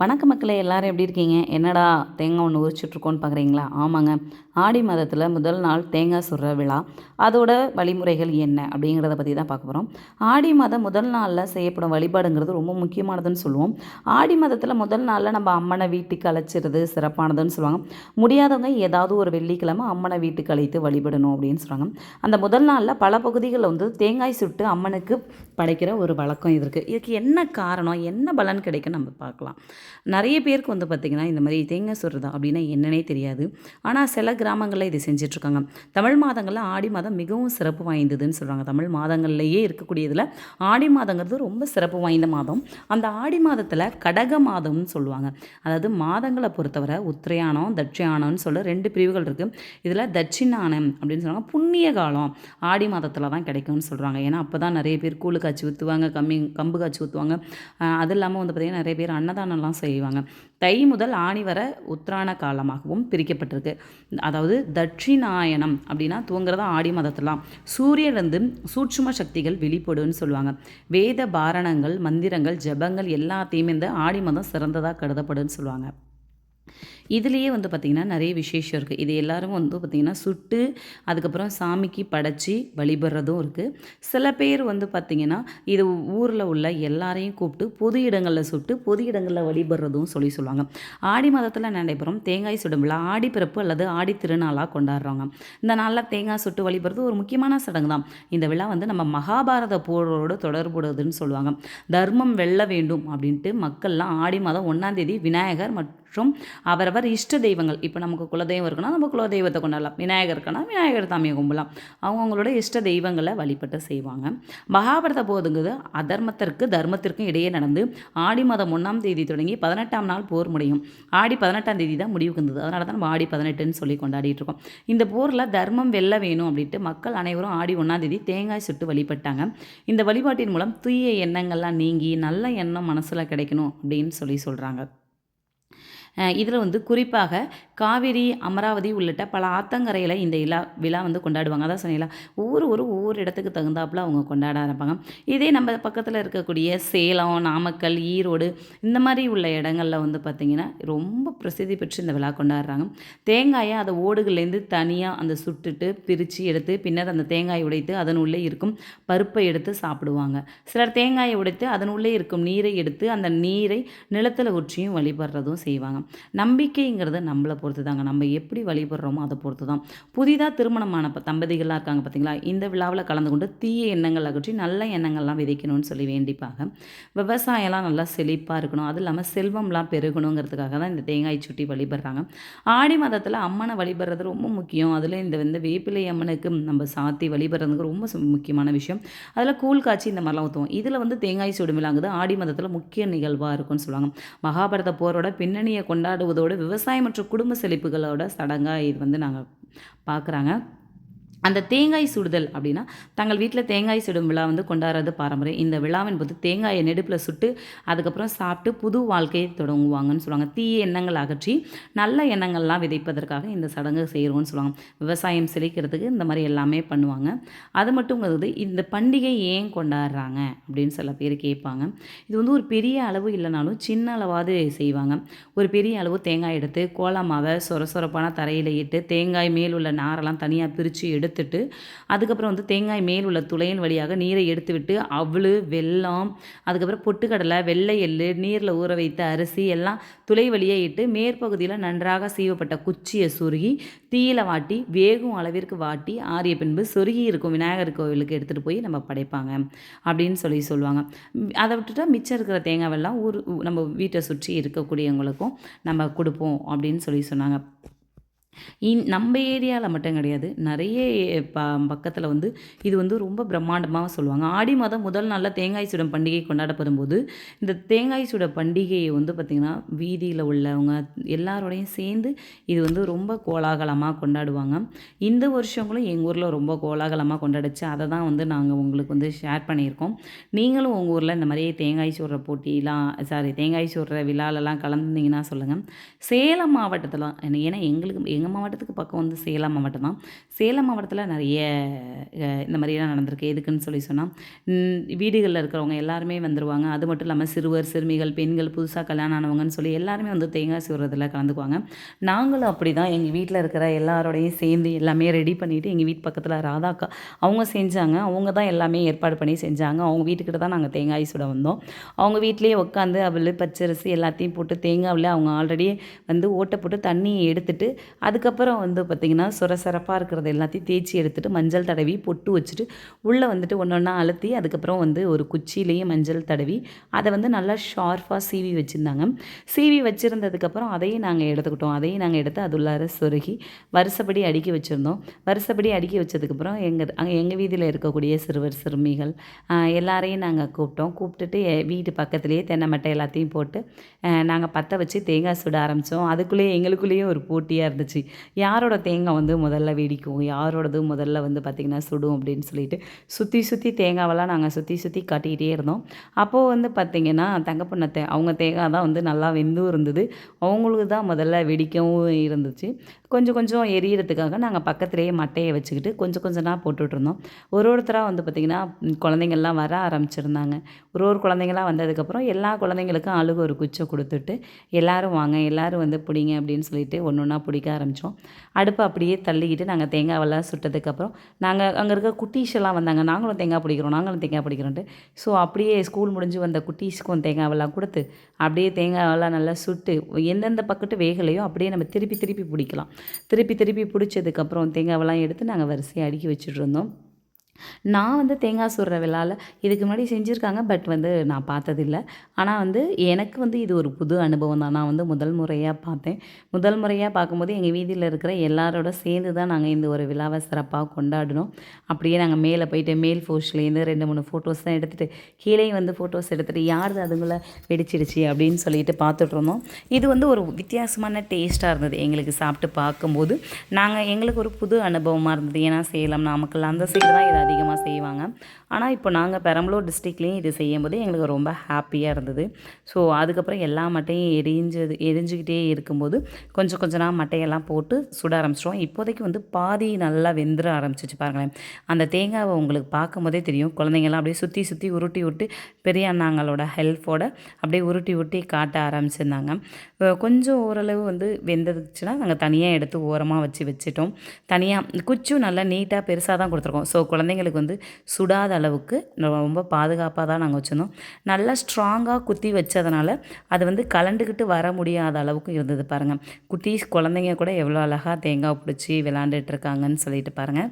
வணக்க மக்களே, எல்லாரும் எப்படி இருக்கீங்க? என்னடா தேங்காய் ஒன்று உரிச்சிட்ருக்கோன்னு பார்க்குறீங்களா? ஆமாங்க. ஆடி மாதத்தில் முதல் நாள் தேங்காய் சுடுற விழா. அதோட வழிமுறைகள் என்ன அப்படிங்கிறத பற்றி தான் பார்க்க போகிறோம். ஆடி மாதம் முதல் நாளில் செய்யப்படும் வழிபாடுங்கிறது ரொம்ப முக்கியமானதுன்னு சொல்லுவோம். ஆடி மாதத்தில் முதல் நாளில் நம்ம அம்மனை வீட்டுக்கு அழைச்சிறது சிறப்பானதுன்னு சொல்லுவாங்க. முடியாதவங்க ஏதாவது ஒரு வெள்ளிக்கிழமை அம்மனை வீட்டுக்கு அழைத்து வழிபடணும் அப்படின்னு சொல்கிறாங்க. அந்த முதல் நாளில் பல பகுதிகளில் வந்து தேங்காய் சுட்டு அம்மனுக்கு படைக்கிற ஒரு வழக்கம் இது இருக்குது. இதுக்கு என்ன காரணம், என்ன பலன் கிடைக்குன்னு நம்ம பார்க்கலாம். நிறைய பேருக்கு வந்து பார்த்திங்கன்னா இந்த மாதிரி தேங்காய் சுடுறதா அப்படின்னா என்னன்னே தெரியாது. ஆனால் சில கிராமங்களில் இது செஞ்சிட்ருக்காங்க. தமிழ் மாதங்களில் ஆடி மாதம் மிகவும் சிறப்பு வாய்ந்ததுன்னு சொல்கிறாங்க. தமிழ் மாதங்கள்லேயே இருக்கக்கூடியதில் ஆடி மாதங்கிறது ரொம்ப சிறப்பு வாய்ந்த மாதம். அந்த ஆடி மாதத்தில் கடக மாதம்னு சொல்லுவாங்க. அதாவது மாதங்களை பொறுத்தவரை உத்திரையானம் தட்சியானம்னு சொல்ல 2 பிரிவுகள் இருக்குது. இதில் தட்சிணானம் அப்படின்னு சொல்லுவாங்க. புண்ணிய காலம் ஆடி மாதத்தில் தான் கிடைக்கும்னு சொல்கிறாங்க. ஏன்னா அப்போ தான் நிறைய பேர் கூழு காய்ச்சி ஊற்றுவாங்க, கம்பு காய்ச்சி ஊற்றுவாங்க. அது இல்லாமல் வந்து பார்த்திங்கன்னா நிறைய பேர் அன்னதானம்லாம் செய்வாங்க. தை முதல் ஆணி வர உத்திராண காலமாகவும் பிரிக்கப்பட்டிருக்கு. அதாவது தட்சிணாயனம் அப்படின்னா துவங்குறதா ஆடி மாதத்துலாம் சூரியனிலிருந்து சூட்சும சக்திகள் வெளிப்படுன்னு சொல்லுவாங்க. வேத பாரணங்கள், மந்திரங்கள், ஜபங்கள் எல்லாத்தையுமே இந்த ஆடி மாதம் சிறந்ததாக கருதப்படுன்னு சொல்லுவாங்க. இதுலேயே வந்து பார்த்திங்கன்னா நிறைய விசேஷம் இருக்குது. இது எல்லோரும் வந்து பார்த்திங்கன்னா சுட்டு அதுக்கப்புறம் சாமிக்கு படைச்சி வழிபடுறதும் இருக்குது. சில பேர் வந்து பார்த்திங்கன்னா இது ஊரில் உள்ள எல்லாரையும் கூப்பிட்டு பொது இடங்களில் சுட்டு பொது இடங்களில் வழிபடுறதும் சொல்லுவாங்க. ஆடி மாதத்தில் நடைபெறும் தேங்காய் சுடும் விழா ஆடி பிறப்பு அல்லது ஆடி திருநாளாக கொண்டாடுறாங்க. இந்த நாளில் தேங்காய் சுட்டு வழிபடுறது ஒரு முக்கியமான சடங்கு தான். இந்த விழா வந்து நம்ம மகாபாரத போரோடு தொடர்புடையதுன்னு சொல்லுவாங்க. தர்மம் வெல்ல வேண்டும் அப்படின்ட்டு மக்கள்லாம் ஆடி மாதம் 1ஆம் தேதி விநாயகர் மற்றும் அவரவர் இஷ்ட தெய்வங்கள், இப்போ நமக்கு குலதெய்வம் இருக்குன்னா நம்ம குலதெய்வத்தை கொண்டாடலாம், விநாயகர் இருக்குன்னா விநாயகர் சாமியை கும்பலாம், அவங்களோட இஷ்ட தெய்வங்களை வழிபட்டு செய்வாங்க. மகாபாரத போதுங்கிறது அதர்மத்திற்கு தர்மத்திற்கும் இடையே நடந்து ஆடி மாதம் 1ஆம் தேதி தொடங்கி 18ஆம் நாள் போர் முடியும். ஆடி 18ஆம் தேதி தான் முடிவுக்கு இருந்தது. அதனால தான் நம்ம ஆடி 18ன்னு சொல்லி கொண்டாடிட்டு இருக்கோம். இந்த போரில் தர்மம் வெல்ல வேணும் அப்படின்ட்டு மக்கள் அனைவரும் ஆடி 1ஆம் தேதி தேங்காய் சுட்டு வழிபட்டாங்க. இந்த வழிபாட்டின் மூலம் தூய எண்ணங்கள்லாம் நீங்கி நல்ல எண்ணம் மனசில் கிடைக்கணும் அப்படின்னு சொல்கிறாங்க. இதில் வந்து குறிப்பாக காவிரி, அமராவதி உள்ளிட்ட பல ஆத்தங்கரையில் இந்த விழா வந்து கொண்டாடுவாங்க. அதான் சொன்னீங்களா, ஒவ்வொரு இடத்துக்கு தகுந்தாப்புல அவங்க கொண்டாட ஆரம்பிப்பாங்க. இதே நம்ம பக்கத்தில் இருக்கக்கூடிய சேலம், நாமக்கல், ஈரோடு இந்த மாதிரி உள்ள இடங்களில் வந்து பார்த்திங்கன்னா ரொம்ப பிரசித்தி பெற்று இந்த விழா கொண்டாடுறாங்க. தேங்காயை அதை ஓடுகள்லேருந்து தனியாக அந்த சுட்டுட்டு பிரித்து எடுத்து பின்னர் அந்த தேங்காயை உடைத்து அதன் உள்ளே இருக்கும் பருப்பை எடுத்து சாப்பிடுவாங்க. சிலர் தேங்காயை உடைத்து அதன் உள்ளே இருக்கும் நீரை எடுத்து அந்த நீரை நிலத்தில் ஊற்றியும் வழிபடுறதும் செய்வாங்க. நம்பிக்கைங்கிறது நம்மளை பொறுத்து தாங்க. நம்ம எப்படி வழிபடுறோமோ அதை பொறுத்து தான். புதிதாக திருமணமான தம்பதிகள்லாம் இருக்காங்க பார்த்தீங்களா, இந்த விழாவில் கலந்து கொண்டு தீய எண்ணங்கள் அகற்றி நல்ல எண்ணங்கள்லாம் விதைக்கணும்னு சொல்லி வேண்டிப்பாங்க. விவசாயம்லாம் நல்லா செழிப்பாக இருக்கணும், அது இல்லாமல் செல்வம்லாம் பெருகணுங்கிறதுக்காக தான் இந்த தேங்காய் சுட்டி வழிபடுறாங்க. ஆடி மாதத்தில் அம்மனை வழிபடுறது ரொம்ப முக்கியம். அதில் இந்த வேப்பிலை அம்மனுக்கு நம்ம சாத்தி வழிபடுறதுக்கு ரொம்ப முக்கியமான விஷயம். அதில் கூழ் காய்ச்சி இந்த மாதிரிலாம் ஊற்றுவோம். இதில் வந்து தேங்காய் சுடும் விழாங்குது ஆடி மாதத்தில் முக்கிய நிகழ்வாக இருக்கும்னு சொல்லுவாங்க. மகாபாரத போரோட பின்னணியை கொண்டாடுவதோடு விவசாயம் மற்றும் குடும்ப செழிப்புகளோட சடங்காக இது வந்து நாங்கள் பார்க்குறாங்க. அந்த தேங்காய் சுடுதல் அப்படின்னா தங்கள் வீட்டில் தேங்காய் சுடும் விழா வந்து கொண்டாடுறது பாரம்பரியம். இந்த விழாவின் போது தேங்காயை நெடுப்பில் சுட்டு அதுக்கப்புறம் சாப்பிட்டு புது வாழ்க்கையை தொடங்குவாங்கன்னு சொல்லுவாங்க. தீய எண்ணங்கள் அகற்றி நல்ல எண்ணங்கள்லாம் விதைப்பதற்காக இந்த சடங்கு செய்கிறோன்னு சொல்லுவாங்க. விவசாயம் செழிக்கிறதுக்கு இந்த மாதிரி எல்லாமே பண்ணுவாங்க. அது மட்டுங்கிறது இந்த பண்டிகை ஏன் கொண்டாடுறாங்க அப்படின்னு சில பேர் கேட்பாங்க. இது வந்து ஒரு பெரிய அளவு இல்லைனாலும் சின்ன அளவாவது செய்வாங்க. ஒரு பெரிய அளவு தேங்காய் எடுத்து கோலமாவை சொரப்பான தரையில் இட்டு தேங்காய் மேல் உள்ள நாரெல்லாம் தனியாக பிரித்து எடுத்துட்டு அதுக்கப்புறம் வந்து தேங்காய் மேல் உள்ள துளையின் வழியாக நீரை எடுத்து விட்டு அவளு, வெல்லம், அதுக்கப்புறம் பொட்டுக்கடலை, வெள்ளை எள்ளு, நீரில் ஊற வைத்த அரிசி எல்லாம் துளை வழியே இட்டு மேற்பகுதியில் நன்றாக சீவப்பட்ட குச்சியை சொருகி தீயில வாட்டி வேகும் அளவிற்கு வாட்டி ஆறிய பின்பு சொருகி இருக்கும் விநாயகர் கோவிலுக்கு எடுத்துகிட்டு போய் நம்ம படைப்பாங்க அப்படின்னு சொல்லுவாங்க. அதை விட்டுட்டா மிச்சம் இருக்கிற தேங்காவெல்லாம் நம்ம வீட்டை சுற்றி இருக்கக்கூடியவங்களுக்கும் நம்ம கொடுப்போம் அப்படின்னு சொன்னாங்க. நம்ம ஏரியாவில் மட்டும் கிடையாது, நிறைய பக்கத்தில் வந்து இது வந்து ரொம்ப பிரம்மாண்டமாக சொல்லுவாங்க. ஆடி மாதம் முதல் நாளில் தேங்காய் சுடும் பண்டிகை கொண்டாடப்படும் போது இந்த தேங்காய் சுட பண்டிகையை வந்து பார்த்திங்கன்னா வீதியில் உள்ளவங்க எல்லாரோடையும் சேர்ந்து இது வந்து ரொம்ப கோலாகலமாக கொண்டாடுவாங்க. இந்த வருஷங்களும் எங்கள் ஊரில் ரொம்ப கோலாகலமாக கொண்டாடிச்சு. அதை தான் வந்து நாங்கள் உங்களுக்கு வந்து ஷேர் பண்ணியிருக்கோம். நீங்களும் உங்கள் ஊரில் இந்த மாதிரி தேங்காய் சுடுற தேங்காய் சுடுற விழாலெல்லாம் கலந்துருந்தீங்கன்னா சொல்லுங்கள். சேலம் மாவட்டத்தில் ஏன்னா எங்கள் மாவட்டத்துக்கு பக்கம் வந்து சேலம் மாவட்டம் தான். சேலம் மாவட்டத்தில் நிறைய இந்த மாதிரிலாம் நடந்திருக்கு. எதுக்குன்னு சொன்னால் வீடுகளில் இருக்கிறவங்க எல்லாருமே வந்துருவாங்க. அது மட்டும் இல்லாமல் சிறுவர், சிறுமிகள், பெண்கள், புதுசா கல்யாணம் ஆனவங்கன்னு சொல்லி எல்லாருமே வந்து தேங்காய் சீவுறதுல கலந்துக்குவாங்க. நாங்களும் அப்படி தான் எங்கள் வீட்டில் இருக்கிற எல்லாரோடையும் சேர்ந்து எல்லாமே ரெடி பண்ணிவிட்டு எங்கள் வீட்டு பக்கத்தில் ராதா அக்கா அவங்க செஞ்சாங்க. அவங்க தான் எல்லாமே ஏற்பாடு பண்ணி செஞ்சாங்க. அவங்க வீட்டுக்கிட்ட தான் நாங்கள் தேங்காய் சுட வந்தோம். அவங்க வீட்டிலேயே உட்காந்து அவல், பச்சரிசி எல்லாத்தையும் போட்டு தேங்காவில் அவங்க ஆல்ரெடி வந்து ஓட்டை போட்டு தண்ணியை எடுத்துட்டு அதுக்கப்புறம் வந்து பார்த்திங்கன்னா சிறப்பாக இருக்கிறது எல்லாத்தையும் தேய்ச்சி எடுத்துட்டு மஞ்சள் தடவி பொட்டு வச்சுட்டு உள்ளே வந்துட்டு ஒன்று ஒன்றா அழுத்தி அதுக்கப்புறம் வந்து ஒரு குச்சியிலேயே மஞ்சள் தடவி அதை வந்து நல்லா ஷார்ப்பாக சீவி வச்சுருந்தாங்க. சீவி வச்சுருந்ததுக்கப்புறம் அதையும் நாங்கள் எடுத்துக்கிட்டோம். அதையும் நாங்கள் எடுத்து அது உள்ளார சொருகி வரிசைப்படி அடுக்கி வச்சுருந்தோம். வரிசைப்படி அடுக்கி வச்சதுக்கப்புறம் எங்கள் வீதியில் இருக்கக்கூடிய சிறுவர், சிறுமிகள் எல்லாரையும் நாங்கள் கூப்பிட்டுட்டு வீட்டு பக்கத்துலேயே தென்னை மட்டை எல்லாத்தையும் போட்டு நாங்கள் பற்ற வச்சு தேங்காய் சுட ஆரம்பித்தோம். அதுக்குள்ளேயே எங்களுக்குள்ளேயே ஒரு போட்டியாக இருந்துச்சு. யாரோட தேங்காய் வந்து முதல்ல வெடிக்கும், யாரோடது முதல்ல வந்து பார்த்திங்கன்னா சுடும் அப்படின்னு சொல்லிட்டு சுற்றி தேங்காவெல்லாம் நாங்கள் சுற்றி காட்டிக்கிட்டே இருந்தோம். அப்போது வந்து பார்த்திங்கன்னா தங்கப்பொண்ணத்தை அவங்க தேங்காய் தான் வந்து நல்லா வெந்தும் இருந்தது. அவங்களுக்கு தான் முதல்ல வெடிக்கவும் இருந்துச்சு. கொஞ்சம் எரியறதுக்காக நாங்கள் பக்கத்துலேயே மட்டையை வச்சுக்கிட்டு கொஞ்சம் போட்டுட்ருந்தோம். ஒருத்தராக வந்து பார்த்திங்கன்னா குழந்தைங்கள்லாம் வர ஆரம்பிச்சிருந்தாங்க. ஒரு குழந்தைங்களா வந்ததுக்கப்புறம் எல்லா குழந்தைங்களுக்கும் ஆளுக்கு ஒரு குச்சை கொடுத்துட்டு எல்லோரும் வாங்க, எல்லோரும் வந்து பிடிங்க அப்படின்னு சொல்லிட்டு ஒன்று ஒன்றா பிடிக்க ஆரம்பித்தோம். அடுப்பை அப்படியே தள்ளிக்கிட்டு நாங்கள் தேங்காவெல்லாம் சுட்டதுக்கப்புறம் நாங்கள் அங்கே இருக்க குட்டீஸெல்லாம் வந்தாங்க. நாங்களும் தேங்காய் பிடிக்கிறோன்ட்டு. ஸோ அப்படியே ஸ்கூல் முடிஞ்சு வந்த குட்டீஸ்க்கும் தேங்காவெல்லாம் கொடுத்து அப்படியே தேங்காவெல்லாம் நல்லா சுட்டு எந்தெந்த பக்கத்து வேகலையோ அப்படியே நம்ம திருப்பி பிடிக்கலாம். திருப்பி பிடிச்சதுக்கப்புறம் தேங்காவெல்லாம் எடுத்து நாங்கள் வரிசையாக அடுக்கி வச்சுட்டு இருந்தோம். நான் வந்து தேங்காய் சுடுற விழால இதுக்கு முன்னாடி செஞ்சுருக்காங்க. பட் வந்து நான் பார்த்ததில்ல. ஆனால் வந்து எனக்கு வந்து இது ஒரு புது அனுபவம் தான். நான் வந்து முதல் முறையாக பார்த்தேன். முதல் முறையாக பார்க்கும்போது எங்கள் வீதியில் இருக்கிற எல்லாரோட சேர்ந்து தான் நாங்கள் இந்த ஒரு விழாவை சிறப்பாக கொண்டாடினோம். அப்படியே நாங்கள் மேலே போயிட்டு மேல் ஃபோர்ஸ்லேருந்து 2, 3 ஃபோட்டோஸ் தான் எடுத்துகிட்டு கீழேயும் வந்து ஃபோட்டோஸ் எடுத்துகிட்டு யாருது அதுங்கள வெடிச்சிடுச்சு அப்படின்னு சொல்லிட்டு பார்த்துட்ருந்தோம். இது வந்து ஒரு வித்தியாசமான டேஸ்ட்டாக இருந்தது எங்களுக்கு சாப்பிட்டு பார்க்கும்போது. எங்களுக்கு ஒரு புது அனுபவமாக இருந்தது. ஏன்னா சேலம், நாமக்கல் அந்த சைடு தான் இது அதிகமாக செய்வாங்க. ஆனால் இப்போ நாங்கள் பெரம்பலூர் டிஸ்ட்ரிக்ட்லேயும் இது செய்யும்போது எங்களுக்கு ரொம்ப ஹாப்பியாக இருந்தது. ஸோ அதுக்கப்புறம் எல்லா மட்டையும் எரிஞ்சுக்கிட்டே இருக்கும்போது கொஞ்சம் மட்டையெல்லாம் போட்டு சுட ஆரம்பிச்சிட்டோம். இப்போதைக்கு வந்து பாதி நல்லா வெந்துட ஆரம்பிச்சிச்சு பாருங்களேன். அந்த தேங்காவை உங்களுக்கு பார்க்கும்போதே தெரியும். குழந்தைங்கள்லாம் அப்படியே சுற்றி உருட்டி விட்டு பெரிய அண்ணாங்களோட ஹெல்ப்போட அப்படியே உருட்டி காட்ட ஆரம்பிச்சிருந்தாங்க. கொஞ்சம் ஓரளவு வந்து வெந்துச்சுன்னா நாங்கள் தனியாக எடுத்து ஓரமாக வச்சுட்டோம். தனியாக குச்சும் நல்லா நீட்டாக பெருசாக தான் கொடுத்துருக்கோம். ஸோ குழந்தைங்களுக்கு வந்து சுடாத அளவுக்கு ரொம்ப பாதுகாப்பாக தான் நாங்கள் வச்சுருந்தோம். நல்லா ஸ்ட்ராங்காக குத்தி வச்சதுனால அது வந்து கலண்டுக்கிட்டு வர முடியாத அளவுக்கு இருந்தது பாருங்கள். குட்டீஸ் குழந்தைங்க கூட எவ்வளோ அழகாக தேங்காய் பிடிச்சி விளாண்டுட்டு இருக்காங்கன்னு சொல்லிட்டு பாருங்கள்.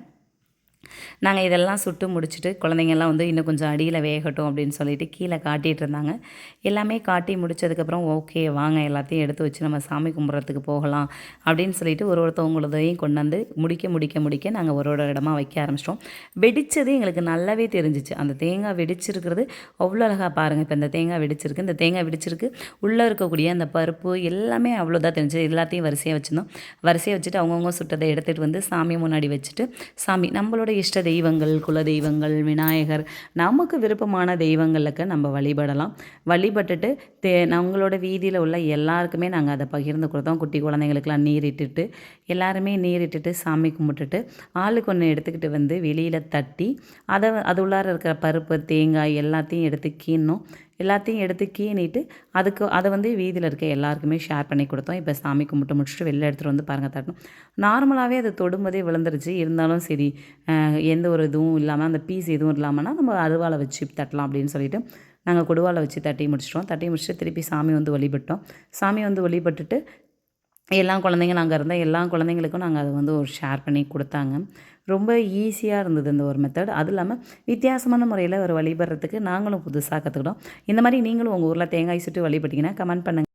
நாங்கள் இதெல்லாம் சுட்டு முடிச்சுட்டு குழந்தைங்கள்லாம் வந்து இன்னும் கொஞ்சம் அடியில் வேகட்டும் அப்படின்னு சொல்லிட்டு கீழே காட்டிகிட்டு இருந்தாங்க. எல்லாமே காட்டி முடித்ததுக்கப்புறம் ஓகே வாங்க எல்லாத்தையும் எடுத்து வச்சு நம்ம சாமி கும்பிட்றதுக்கு போகலாம் அப்படின்னு சொல்லிட்டு ஒருத்தவங்களதையும் கொண்டாந்து முடிக்க நாங்கள் ஒரு இடமா வைக்க ஆரம்பிச்சிட்டோம். வெடித்தது எங்களுக்கு நல்லாவே தெரிஞ்சிச்சு. அந்த தேங்காய் வெடிச்சிருக்கிறது அவ்வளோ அழகாக பாருங்கள். இப்போ இந்த தேங்காய் வெடிச்சிருக்கு உள்ளே இருக்கக்கூடிய அந்த பருப்பு எல்லாமே அவ்வளோதான் தெரிஞ்சு. எல்லாத்தையும் வரிசையாக வச்சுருந்தோம். வரிசையாக வச்சுட்டு அவங்கவுங்க சுட்டதை எடுத்துகிட்டு வந்து சாமி முன்னாடி வச்சுட்டு சாமி நம்மளோட இஷ்ட தெய்வங்கள், குல தெய்வங்கள், விநாயகர் நமக்கு விருப்பமான தெய்வங்களுக்கு நம்ம வழிபட்டுட்டு நம்மளோட வீதியில் உள்ள எல்லாருக்குமே நாங்கள் அதை பகிர்ந்து கொடுத்தோம். குட்டி குழந்தைங்களுக்கெல்லாம் எல்லாருமே நீரிட்டுட்டு சாமி கும்பிட்டுட்டு ஆளுக்கு ஒன்று எடுத்துக்கிட்டு வந்து வெளியில் தட்டி அது உள்ளார இருக்கிற பருப்பு, தேங்காய் எல்லாத்தையும் எடுத்து கீனிட்டு அதை வந்து வீதியில் இருக்க எல்லாருக்குமே ஷேர் பண்ணி கொடுத்தோம். இப்போ சாமி கும்பிட்டு முடிச்சுட்டு வெளில எடுத்துகிட்டு வந்து பாருங்கள் தட்டணும். நார்மலாகவே அது தொடும்போதே விழுந்துருச்சு. இருந்தாலும் சரி எந்த ஒரு இதுவும் இல்லாமல் அந்த பீஸ் எதுவும் இல்லாமல்னா நம்ம அருவாளை வச்சு தட்டலாம் அப்படின்னு சொல்லிட்டு நாங்கள் கொடுவாலை வச்சு தட்டி முடிச்சுட்டு திருப்பி சாமி வந்து வழிபட்டுட்டு எல்லா குழந்தைங்களும் அங்கே இருந்தால் எல்லா குழந்தைங்களுக்கும் நாங்கள் அதை வந்து ஒரு ஷேர் பண்ணி கொடுத்தாங்க. ரொம்ப ஈஸியாக இருந்தது இந்த ஒரு மெத்தட். அதுவும் இல்லாமல் வித்தியாசமான முறையில் ஒரு வழிபடுறதுக்கு நாங்களும் புதுசாக கற்றுக்கிட்டோம். இந்த மாதிரி நீங்களும் உங்கள் ஊரில் தேங்காய் சுட்டு வழிபட்டிங்கன்னா கமெண்ட் பண்ணுங்கள்.